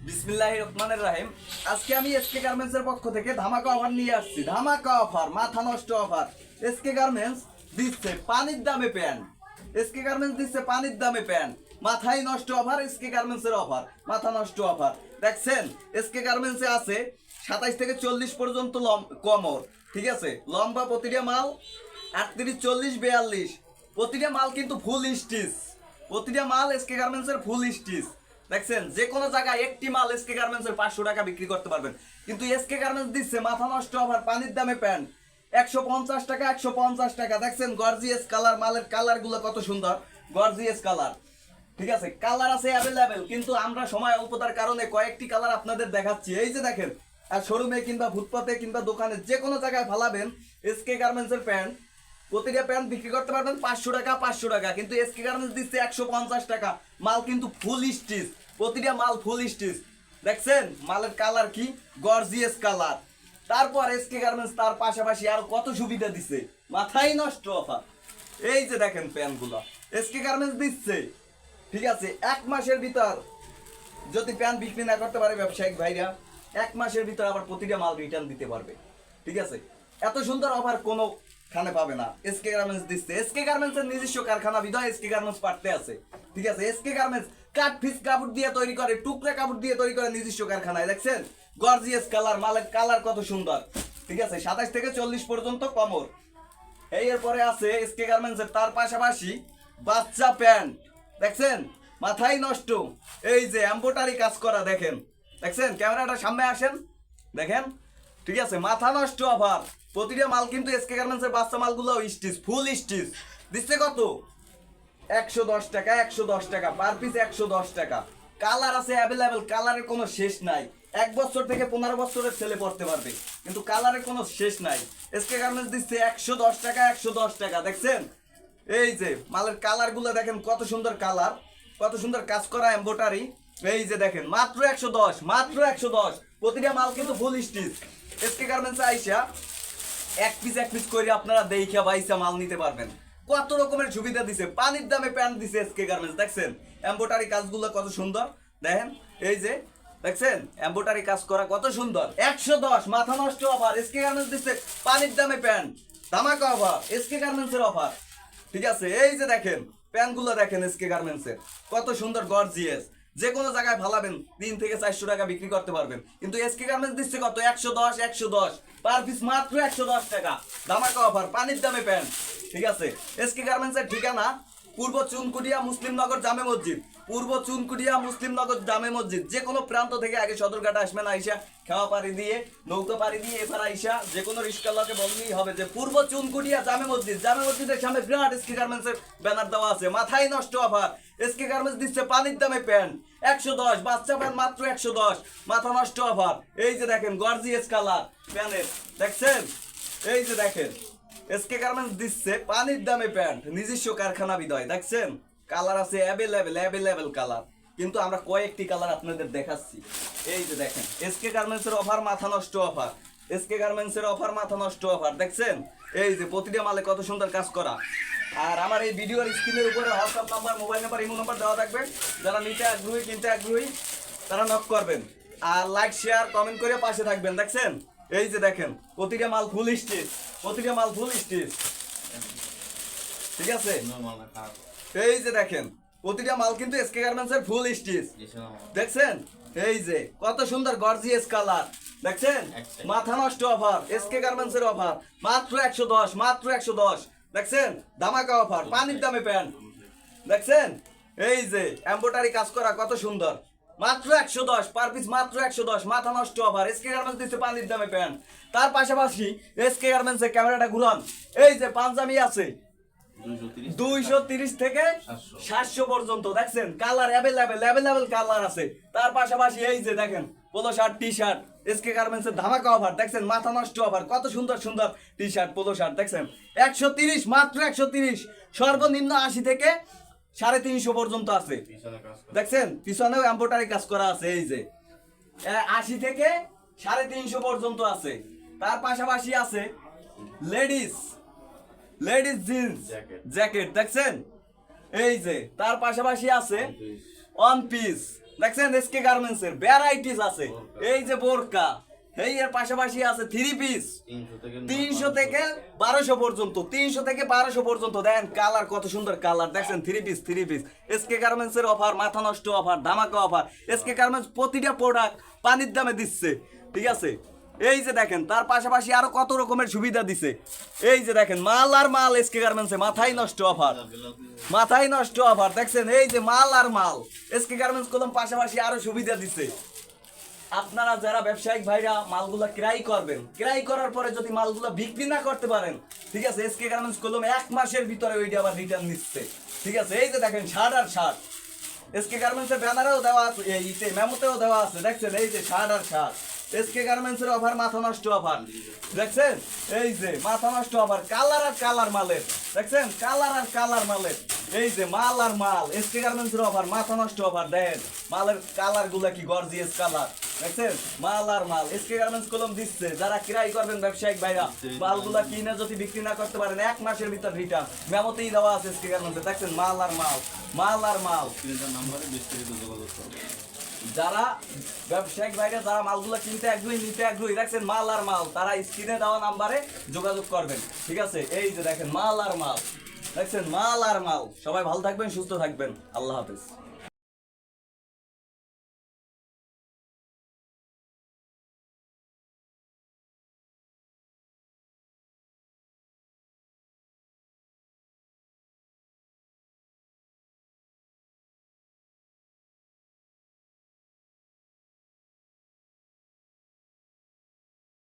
বিসমিল্লাহির রহমানির রহিম। আজকে আমি এসকে গার্মেন্টসের পক্ষ থেকে ধামাকা অফার নিয়ে আসছি। ধামাকা অফার, মাথা নষ্ট অফার। এসকে গার্মেন্টস দিচ্ছে পানির দামে প্যান্ট। এসকে গার্মেন্টস দিচ্ছে পানির দামে প্যান্ট। মাথায় নষ্ট অফার, এসকে গার্মেন্টসের অফার, মাথা নষ্ট অফার। দেখছেন এসকে গার্মেন্টসে আছে 27 থেকে 40 পর্যন্ত কমর, ঠিক আছে। লম্বা প্রতিটা মাল 38, 40, 42, প্রতিটা মাল কিন্তু ফুল স্টিচ। প্রতিটা মাল এসকে গার্মেন্টসের ফুল স্টিচ। দেখছেন যে কোনো জায়গায় একটি মাল এসকে গার্মেন্টসের 500 টাকা বিক্রি করতে পারবেন, কিন্তু এসকে গার্মেন্টস দিচ্ছে মাথা নষ্ট অফার, পানির দামে প্যান্ট 150 টাকা, 150 টাকা। দেখছেন গর্জিয়াস কালার, মালের কালার গুলো কত সুন্দর, গর্জিয়াস কালার, ঠিক আছে। কালার আছে অ্যাভেলেবেল, কিন্তু আমরা সময় অল্পতার কারণে কয়েকটি কালার আপনাদের দেখাচ্ছি। এই যে দেখেন, আর শোরুমে কিংবা ফুটপাতে কিংবা দোকানে যে কোনো জায়গায় ফালাবেন এসকে গার্মেন্টসের প্যান্ট, প্রতিটা প্যান্ট বিক্রি করতে পারবেন 500 টাকা, 500 টাকা, কিন্তু এসকে গার্মেন্টস দিচ্ছে 150 টাকা। মাল কিন্তু ফুল স্টিচ, প্রতিটা মাল ফুল স্টিচ। দেখছেন মালের কালার কি গর্জিয়াস কালার। তারপর এসকে গার্মেন্টস তার পাশাপাশি আর কত সুবিধা দিচ্ছে, মাথায় নষ্ট অফার। এই যে দেখেন প্যান্টগুলো এসকে গার্মেন্টস দিচ্ছে, ঠিক আছে। 1 মাসের ভিতর যদি প্যান্ট বিক্রি না করতে পারে ব্যবসায়িক ভাইরা, 1 মাসের ভিতর আবার প্রতিটা মাল রিটার্ন দিতে পারবে, ঠিক আছে। এত সুন্দর অফার কোনো খানে পাবে না, এসকে গার্মেন্টস দিচ্ছে। এসকে গার্মেন্টস এর নিজস্ব কারখানা বিধায় এসকে গার্মেন্টস পাঠতে আছে, ঠিক আছে। এসকে গার্মেন্টস কাট পিস কাপড় দিয়ে তৈরি করে, টুকরা কাপড় দিয়ে তৈরি করে নিজস্ব কারখানায়। দেখছেন গর্জিয়াস কালার, মালের কালার কত সুন্দর, ঠিক আছে। 27 থেকে 40 পর্যন্ত কমর। এরপরে আছে এসকে গার্মেন্টস এর তার পাশাপাশি বাচ্চা প্যান্ট। দেখছেন মাথায় নষ্ট, এই যে এমব্রয়ডারি কাজ করা, দেখেন। দেখছেন ক্যামেরাটা সামনে আসেন, দেখেন, ঠিক আছে। মাথা নষ্ট অফার, প্রতিটা মাল কিন্তু এসকে গার্মেন্টসের বাচ্চা মালগুলো স্টিচ, ফুল স্টিচ। দিচ্ছে কত? 110 টাকা, 110 টাকা পার পিস, 110 টাকা। কালার আছে অ্যাভেলেবেল, কালারের কোনো শেষ নাই। 1 বছর থেকে 15 বছরের ছেলে পড়তে পারবে, কিন্তু কালারের কোনো শেষ নাই। এসকে গার্মেন্টস দিচ্ছে 110 টাকা, 110 টাকা। দেখছেন এই যে মালের কালারগুলো দেখেন, কত সুন্দর কালার, কত সুন্দর কাজ করা এমব্রয়ডারি। এই যে দেখেন মাত্র 110, মাত্র 110। প্রতিটা মাল কিন্তু ফুল স্টিচ। এসকে গার্মেন্টস আইসা এক পিস করে আপনারা দেইখা বাইসা মাল নিতে পারবেন। কত রকমের সুবিধা দিছে, পানির দামে প্যান্ট দিছে এসকে গার্মেন্টস। দেখছেন এমব্রয়ডারি কাজগুলো কত সুন্দর, দেখেন এই যে দেখছেন এমব্রয়ডারি কাজ করা কত সুন্দর। 110, মাথা নষ্ট অফার। এসকে গার্মেন্টস দিচ্ছে পানির দামে প্যান্ট, ধামাকা অফার, এসকে গার্মেন্টসের অফার, ঠিক আছে। এই যে দেখেন প্যান্টগুলো দেখেন এসকে গার্মেন্টসের কত সুন্দর গর্জিয়াস। যে কোনো জায়গায় ফালাবেন 3 থেকে 400 টাকা বিক্রি করতে পারবেন, কিন্তু এসকে গার্মেন্টস দিচ্ছে কত? 110, 110 পার পিস, মাত্র 110 টাকা। ধামাকা অফার, পানির দামে প্যান্ট, ঠিক আছে। এসকে গার্মেন্টসের ঠিকানা পূর্ব চুনকুটিয়া মুসলিমনগর জামে মসজিদ, পূর্ব চুনকুটিয়া মুসলিমনগর জামে মসজিদ। যে কোনো প্রান্ত থেকে আগে সদরঘাট আসবেন, আইসা খাওয়া পাড়ি দিয়ে, নৌকা পাড়ি দিয়ে এবার আইসা যে কোনো রিস্কাওয়ালাকে বললেই হবে যে পূর্ব চুনকুটিয়া জামে মসজিদ। জামে মসজিদের সামনে বিরাট এসকে গার্মেন্টসের ব্যানার দেওয়া আছে, মাথায় নষ্ট অফার। এসকে গার্মেন্টস দিচ্ছে পানির দামে প্যান্ট 110, বাচ্চা প্যান্ট মাত্র 110, মাথা নষ্ট অফার। এই যে দেখেন গর্জিয়াস কালার প্যান্টের, দেখছেন এই যে দেখেন এসকে গার্মেন্টস দিচ্ছে পানির দামে প্যান্ট, নিজস্ব কারখানা বিধায়। দেখছেন কালার আছে অ্যাভেলেবেল কালার, কিন্তু আমরা কয়েকটি কালার আপনাদের দেখাচ্ছি। এই যে দেখেন এসকে গার্মেন্টস এর অফার, মাথা নষ্ট অফার। এসকে গার্মেন্টস এর অফার, মাথা নষ্ট অফার। দেখছেন এই যে প্রতিটা মালে কত সুন্দর কাজ করা। আর আমার এই ভিডিওর স্ক্রিনের উপরে WhatsApp number, mobile number, imo number দেওয়া থাকবে। যারা নিতে আগ্রহী, কিনতে আগ্রহী, তারা নক করবেন। আর লাইক, শেয়ার, কমেন্ট করে পাশে থাকবেন। দেখছেন এই যে দেখেন প্রতিটা মাল ফুল স্টিচ, প্রতিটা মাল ফুল স্টিচ, ঠিক আছে। এই যে দেখেন প্রতিটা মাল কিন্তু এসকে গার্মেন্টস এর ফুল স্টিচ। দেখছেন এই যে কত সুন্দর গর্জিয়াস কালার। দেখছেন মাথা নষ্ট অফার, এসকে গার্মেন্টস এর অফার, মাত্র 110, মাত্র 110। দেখছেন ধামাকা অফার, পানির দামে প্যান্ট। দেখছেন এই যে এমব্রয়ডারি কাজ করা কত সুন্দর, মাত্র 110 পার পিস, মাত্র 110, মাথা নষ্ট অফার। এসকে গার্মেন্টস দিচ্ছে পানির দামে প্যান্ট। তার পাশাপাশি এসকে গার্মেন্টস এর ক্যামেরাটা ঘুরান, এই যে পাঞ্জাবি আছে 230 থেকে 700 পর্যন্ত। দেখছেন কালার অ্যাভেলেবেল কালার আছে। তার পাশাপাশি এই যে দেখেন polo shirt, T shirt, SK garments এর ধামাকা অফার। দেখছেন মাথা নষ্ট অফার, কত সুন্দর সুন্দর টি শার্ট, পোলো শার্ট। দেখছেন 130, মাত্র 130, সর্বনিম্ন 80 থেকে 350 পর্যন্ত আছে। দেখছেন পিছনেও এমব্রয়ডারি কাজ করা আছে, এই যে 80 থেকে 350 পর্যন্ত আছে। তার পাশাপাশি আছে লেডিস জিন্স জ্যাকেট। দেখছেন এই যে তার পাশাপাশি আছে ওয়ান পিস, দেখছেন এসকে গার্মেন্টস এর ভ্যারাইটিস আছে। এই যে বোরকা, এই এর পাশাপাশি আছে থ্রি পিস 300 থেকে 1200 পর্যন্ত, 300 থেকে 1200 পর্যন্ত। দেখেন কালার কত সুন্দর কালার, দেখছেন থ্রি পিস। এসকে গার্মেন্টস এর অফার, মাথা নষ্ট অফার, ধামাকা অফার। এসকে গার্মেন্টস প্রতিটা প্রোডাক্ট পানির দামে দিচ্ছে, ঠিক আছে। এই যে দেখেন তার পাশাপাশি আরো কত রকমের সুবিধা দিছে। এই যে দেখেন মাল আর মাল এসকে গার্মেন্টসে মাথায় নষ্ট অফার, মাথায় নষ্ট অফার। দেখছেন এই যে মাল আর মাল এসকে গার্মেন্টস কলম পাশাপাশি আরো সুবিধা দিছে। আপনারা যারা ব্যবসায়িক ভাইরা মালগুলা ক্রয় করবেন, ক্রয় করার পরে যদি মালগুলা বিক্রি না করতে পারেন, ঠিক আছে, এসকে গার্মেন্টস কলম 1 মাসের ভিতরে ওইটা আবার রিটার্ন নিচ্ছে, ঠিক আছে। এই যে দেখেন শার্ট আর শার্ট এসকে গার্মেন্টসের ব্যানারেও দেওয়া আছে, এইতে মেমোতেও দেওয়া আছে, দেখছেন এই যে শার্ট আর শার্ট এসকে গার্মেন্টসের অফার, মাথা নষ্ট অফার, দেখছেন এই যে মাথা নষ্ট অফার। কালার আর কালার মালের, দেখছেন কালার আর কালার মালের। এই যে মাল আর মাল এসকে গার্মেন্টসের অফার, মাথা নষ্ট অফার। দেখেন মালের কালার গুলা কি গর্জিয়াস কালার, দেখছেন মাল আর মাল এসকে গার্মেন্টস কলম দিচ্ছে। যারা ক্রয় করবেন ব্যবসায়িক ভাইরা, মালগুলা কিনে যদি বিক্রি না করতে পারেন 1 মাসের ভিতর রিটার্ন, মেমোতেই দেওয়া আছে এসকে গার্মেন্টসে। দেখছেন মাল আর মাল, মাল আর মাল। যারা ব্যবসায়িক ভাইরা যারা মালগুলা কিনতে আগ্রহী, নিতে আগ্রহী, দেখছেন মাল আর মাল, তারা স্ক্রিনে দেওয়া নাম্বারে যোগাযোগ করবেন, ঠিক আছে। এই যে দেখেন মাল আর মাল, দেখছেন মাল আর মাল। সবাই ভালো থাকবেন, সুস্থ থাকবেন, আল্লাহ হাফেজ।